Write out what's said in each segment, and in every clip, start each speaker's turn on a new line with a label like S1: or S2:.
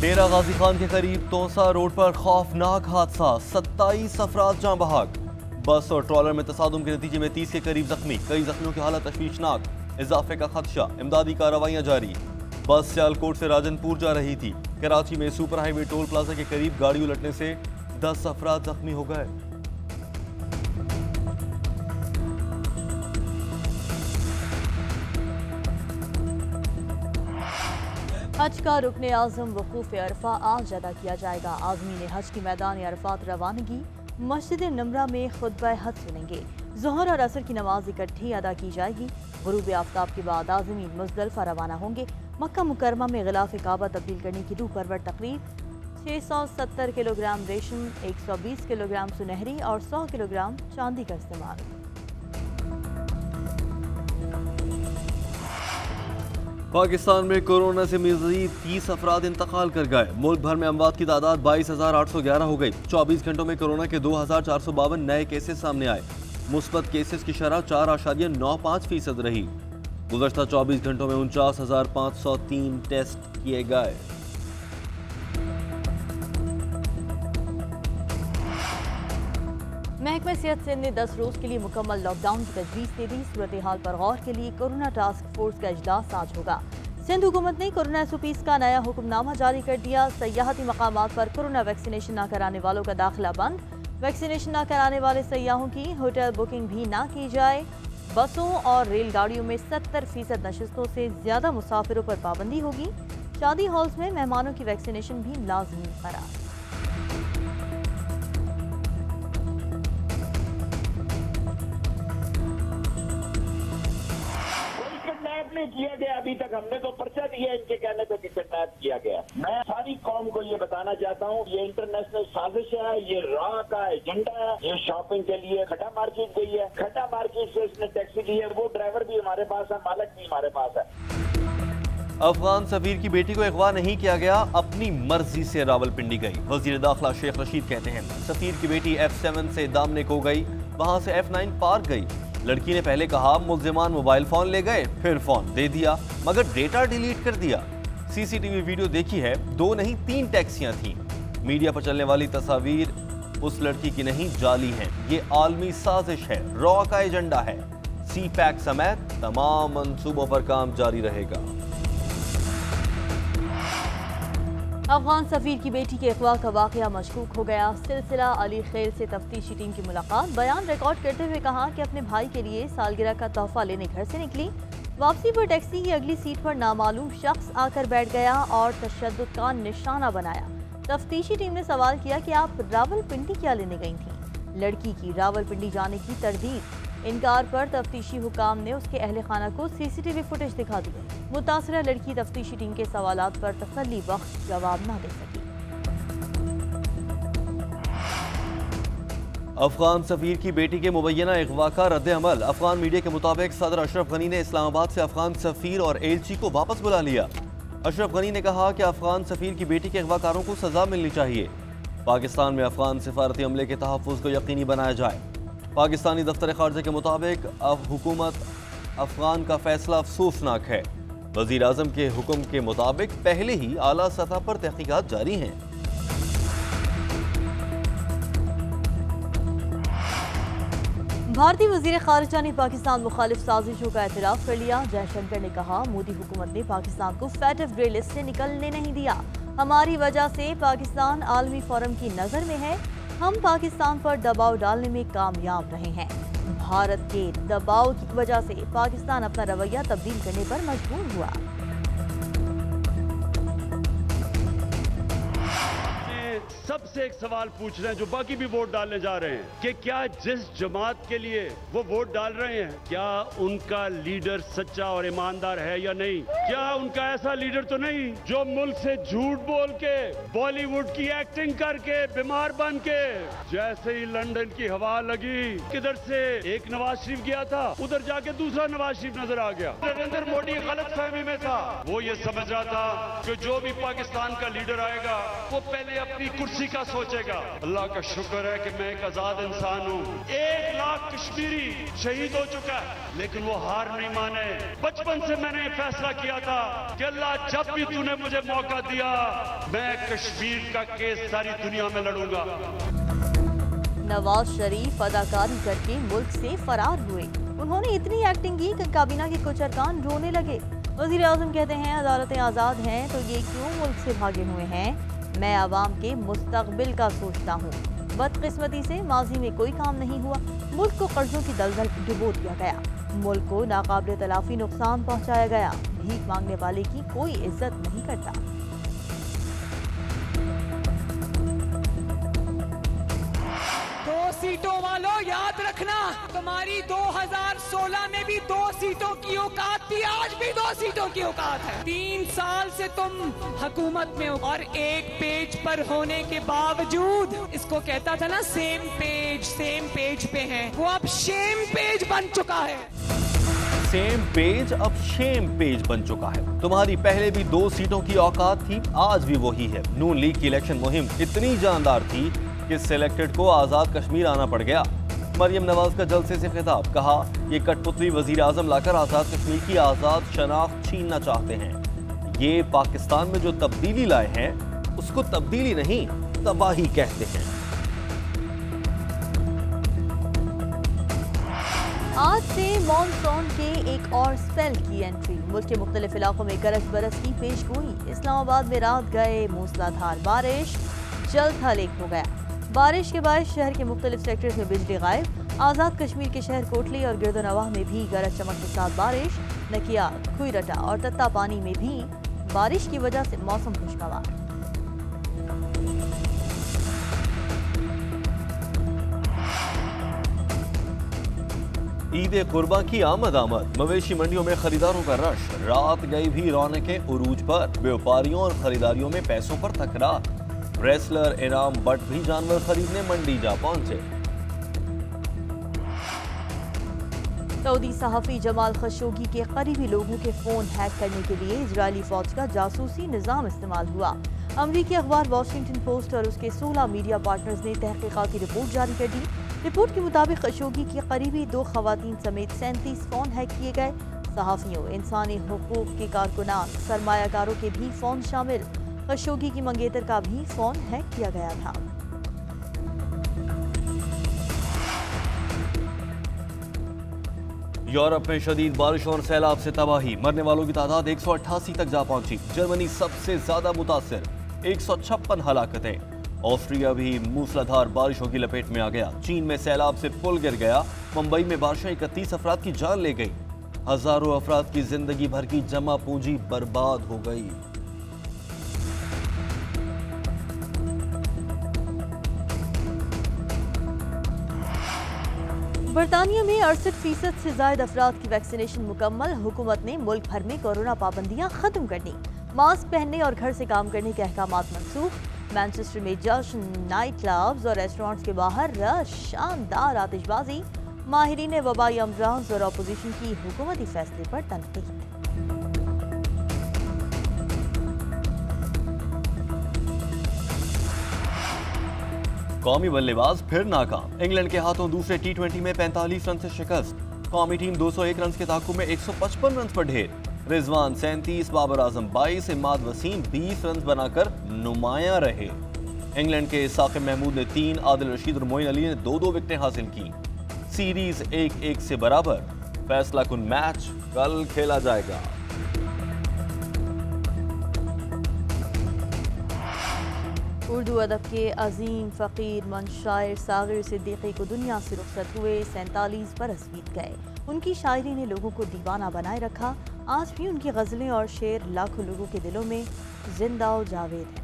S1: डेरा गाजी खान के करीब तोसा रोड पर खौफनाक हादसा, 27 अफराद जान बहक। बस और ट्रॉलर में तसादुम के नतीजे में 30 के करीब जख्मी, कई जख्मियों की हालत तशवीशनाक, इजाफे का खदशा, इमदादी कार्रवाइयां जारी। बस सियालकोट से राजनपुर जा रही थी। कराची में सुपर हाईवे टोल प्लाजा के करीब गाड़ी उलटने से 10 अफराद जख्मी हो गए।
S2: हज का रुकने आज़म वकूफ़ अरफा आज अदा किया जाएगा। आज़मीन हज की मैदान अरफात रवानगी मस्जिद नमरा में खुतबा हज सुनेंगे। ज़ोहर और असर की नमाज इकट्ठी अदा की जाएगी। गुरूब आफ्ताब के बाद आज़मीन मुज़दलिफ़ा रवाना होंगे। मक्का मुकरमा में ग़िलाफ़ काबा तब्दील करने की रूह परवर तकरीब। 670 किलोग्राम रेशम, 120 किलोग्राम सुनहरी और 100 किलोग्राम चांदी का इस्तेमाल।
S1: पाकिस्तान में कोरोना से मज़ीद 30 अफराद इंतकाल कर गए। मुल्क भर में अमवात की तादाद 22,811 हो गई। 24 घंटों में कोरोना के 2,452 नए केसेस सामने आए। मुस्बत केसेस की शरह 4.95% रही। गुज़श्ता 24 घंटों में 49,503 टेस्ट किए गए।
S2: महकमा सेहत सिंध ने 10 रोज के लिए मुकम्मल लॉकडाउन की तजवीज़ दे दी। सूरत हाल पर गौर के लिए कोरोना टास्क फोर्स का इजलास आज होगा। सिंध हुकूमत ने कोरोना SOPs का नया हुक्मनामा जारी कर दिया। सयाहती मकामात पर कोरोना वैक्सीनेशन न कराने वालों का दाखिला बंद। वैक्सीनेशन न कराने वाले सयाहों की होटल बुकिंग भी न की जाए। बसों और रेलगाड़ियों में 70% नशिस्तों से ज्यादा मुसाफिरों पर पाबंदी होगी। शादी हॉल्स में मेहमानों की वैक्सीनेशन भी लाजमी करार।
S3: नहीं किया गया अभी तक, हमने तो पर्चा दिया इनके कहने पे कि किडनैप किया गया। मैं सारी कौम को ये बताना चाहता हूँ, ये इंटरनेशनल साजिश है, ये रॉ का एजेंडा है। ये शॉपिंग के लिए खड्डा मार्केट गई है, खड्डा मार्केट से इसने टैक्सी ली है। वो ड्राइवर भी हमारे पास है, मालिक भी हमारे पास है।
S1: अफगान सफीर की बेटी को अगवा नहीं किया गया, अपनी मर्जी से रावलपिंडी गई। वजीर दाखिला शेख रशीद कहते हैं सफीर की बेटी F7 से दामने को गई, वहां से F9 पार्क गई। लड़की ने पहले कहा मुल्जिमान मोबाइल फोन ले गए, फिर फोन दे दिया मगर डेटा डिलीट कर दिया। CCTV वीडियो देखी है, 2 नहीं 3 टैक्सियां थीं। मीडिया पर चलने वाली तस्वीर उस लड़की की नहीं, जाली हैं। ये आलमी साजिश है, रॉ का एजेंडा है। CPAC समेत तमाम मंसूबों पर काम जारी रहेगा।
S2: अफगान सफीर की बेटी के अगवा का वाकया मशकूक हो गया। सिलसिला अली खैर से तफ्तीशी टीम की मुलाकात। बयान रिकॉर्ड करते हुए कहा कि अपने भाई के लिए सालगिरह का तोहफा लेने घर से निकली। वापसी पर टैक्सी की अगली सीट पर नामालूम शख्स आकर बैठ गया और तशद्दुद का निशाना बनाया। तफ्तीशी टीम ने सवाल किया कि आप रावलपिंडी क्या लेने गई थी। लड़की की रावलपिंडी जाने की तरदीद। इनकार पर तफ्तीशी हुकाम ने उसके अहले खाना को CCTV फुटेज दिखा दी। मुतासरा लड़की तफ्तीशी टीम के सवालात पर तसल्ली बख्श जवाब न दे सकी।
S1: अफगान सफीर की बेटी के मुबैना अगवा का रद्द अमल। अफगान मीडिया के मुताबिक सदर अशरफ गनी ने इस्लामाबाद से अफगान सफीर और एलची को वापस बुला लिया। अशरफ गनी ने कहा कि अफगान सफीर की बेटी के अगवाकारों को सजा मिलनी चाहिए। पाकिस्तान में अफगान सिफारती अमले के तहफ़्फ़ुज़ को यकीनी बनाया जाए। पाकिस्तानी दफ्तर ख़ारजा के मुताबिक अब हुकूमत अफगान का फैसला अफसोसनाक है। वज़ीर आज़म के हुक्म के मुताबिक पहले ही आला सतह पर तहक़ीक़ात जारी हैं।
S2: भारतीय वज़ीर ख़ारिजा ने पाकिस्तान मुखालिफ साजिशों का एतराफ़ कर लिया। जयशंकर ने कहा मोदी हुकूमत ने पाकिस्तान को फैटफ ग्रे लिस्ट से निकलने नहीं दिया। हमारी वजह से पाकिस्तान आलमी फोरम की नज़र में है। हम पाकिस्तान पर दबाव डालने में कामयाब रहे हैं। भारत के दबाव की वजह से पाकिस्तान अपना रवैया तब्दील करने पर मजबूर हुआ।
S4: सबसे एक सवाल पूछ रहे हैं जो बाकी भी वोट डालने जा रहे हैं कि क्या जिस जमात के लिए वो वोट डाल रहे हैं, क्या उनका लीडर सच्चा और ईमानदार है या नहीं? क्या उनका ऐसा लीडर तो नहीं जो मुल्क से झूठ बोल के, बॉलीवुड की एक्टिंग करके, बीमार बन के, जैसे ही लंदन की हवा लगी, किधर से एक नवाज शरीफ गया था, उधर जाके दूसरा नवाज शरीफ नजर आ गया। नरेंद्र मोदी गलत फहमी में था। वो ये समझ रहा था कि जो भी पाकिस्तान का लीडर आएगा वो पहले अपनी कुर्सी का सोचेगा। अल्लाह का शुक्र है कि मैं एक आजाद इंसान हूँ। 1 लाख कश्मीरी शहीद हो चुका है, लेकिन वो हार नहीं माने। बचपन से मैंने फैसला किया था कि अल्लाह जब भी तूने मुझे मौका दिया, मैं कश्मीर का केस सारी दुनिया में लड़ूंगा।
S2: नवाज शरीफ अदाकारी करके मुल्क से फरार हुए। उन्होंने इतनी एक्टिंग की कि काबीना के कुछ अरकान रोने लगे। वज़ीर आज़म कहते हैं अदालतें आज़ाद हैं तो ये क्यों मुल्क से भागे हुए हैं। मैं आवाम के मुस्तकबिल का सोचता हूँ। बदकिस्मती से माजी में कोई काम नहीं हुआ। मुल्क को कर्जों की दलदल डुबो दिया गया। मुल्क को नाकाबिल तलाफी नुकसान पहुँचाया गया। भीख मांगने वाले की कोई इज्जत नहीं करता।
S5: सीटों वालों याद रखना, तुम्हारी 2016 में भी 2 सीटों की औकात थी, आज भी 2 सीटों की औकात है। 3 साल से तुम हुकूमत में हो और एक पेज पर होने के बावजूद, इसको कहता था ना सेम पेज पे हैं, वो अब शेम पेज बन चुका है।
S1: सेम पेज अब शेम पेज बन चुका है। तुम्हारी पहले भी 2 सीटों की औकात थी, आज भी वही है। नून लीग की इलेक्शन मुहिम इतनी जानदार थी कि सिलेक्टेड को आजाद कश्मीर आना पड़ गया। मरियम नवाज का जलसे से खिताब, कहा ये कठपुतली वजीर आजम लाकर आजाद कश्मीर की आजाद शनाख्त छीनना चाहते हैं। ये पाकिस्तान में जो तब्दीली लाए हैं उसको तब्दीली नहीं तबाही कहते हैं।
S2: आज से मॉनसून के एक और स्पेल की एंट्री। मुल्क के मुख्तलिफ इलाकों में गरज बरस की पेशगोई। इस्लामाबाद में रात गए मूसलाधार बारिश, जल थल एक हो गया। बारिश के बाद शहर के मुख्तलिफ सेक्टर्स में बिजली गायब। आज़ाद कश्मीर के शहर कोटली और गिरदनवाह में भी गरज चमक के साथ बारिश। नकियार, खुईरटा और तत्ता पानी में भी बारिश की वजह से मौसम खुशगवार।
S1: ईद कुर्बा की आमद। मवेशी मंडियों में खरीदारों का रश। रात गई भी रौनकें उरूज पर। व्यापारियों और खरीदारियों में पैसों पर तकरार। रेसलर इनाम बट भी जानवर खरीदने मंडी जा पहुंचे।
S2: सऊदी सहाफी जमाल खशोगी के करीबी लोगों के फोन हैक करने के लिए इजरायली फौज का जासूसी निजाम इस्तेमाल हुआ। अमरीकी अखबार वॉशिंगटन पोस्ट और उसके 16 मीडिया पार्टनर्स ने तहकीकाती रिपोर्ट जारी कर दी। रिपोर्ट के मुताबिक खशोगी की करीबी 2 खवातीन समेत 37 फोन हैक किए गए। सहाफियों, इंसानी हुकूक के कारकुनान, सरमायाकारों के भी फोन शामिल। खशोगी की मंगेतर का भी फोन हैक किया गया था।
S1: यूरोप में शदीद बारिश और सैलाब से तबाही। मरने वालों की तादाद 188 तक जा पहुंची। जर्मनी सबसे ज्यादा मुतासिर, 156 हलाकतें। ऑस्ट्रिया भी मूसलाधार बारिशों की लपेट में आ गया। चीन में सैलाब से पुल गिर गया। मुंबई में बारिशें 31 अफराद की जान ले गई। हजारों अफराद की जिंदगी भर की जमा पूंजी बर्बाद हो गई।
S2: बरतानिया में 68% से ज्यादा अफराद की वैक्सीनेशन मुकम्मल। हुकूमत ने मुल्क भर में कोरोना पाबंदियां खत्म कर दी। मास्क पहनने और घर से काम करने के अहकामात मनसूख। मैनचेस्टर में जश्न, नाइट क्लब्स और रेस्टोरेंट्स के बाहर रश, शानदार आतिशबाजी। माहिरीन वबाई अमराज और अपोजिशन की हुकूमती फैसले पर तनकीद।
S1: कौमी बल्लेबाज फिर नाकाम। इंग्लैंड के हाथों दूसरे T20 में 45 रन से शिकस्त। कौमी टीम 201 रन के ताकुब में 155 रन पर ढेर। रिजवान 37, बाबर आजम 22, इमाद वसीम 20 रन बनाकर नुमायां रहे। इंग्लैंड के साकिब महमूद ने 3, आदिल रशीद और मोइन अली ने 2-2 विकेटें हासिल की। सीरीज 1-1 से बराबर। फैसला कुन मैच कल खेला जाएगा।
S2: उर्दू अदब के अजीम फ़कीर मंशायर सागिर सिद्दीकी को दुनिया से रुखसत हुए 47 बरस बीत गए। उनकी शायरी ने लोगों को दीवाना बनाए रखा। आज भी उनकी गज़लें और शेर लाखों लोगों के दिलों में जिंदा और जावेद हैं।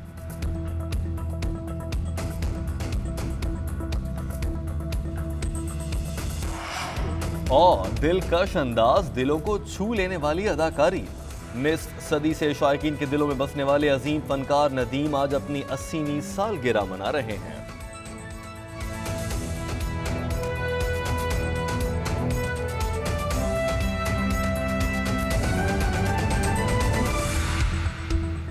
S1: और दिलकश अंदाज, दिलों को छू लेने वाली अदाकारी। निस्फ सदी से शायकीन के दिलों में बसने वाले अजीम फनकार नदीम आज अपनी 80वीं सालगिरह मना रहे हैं।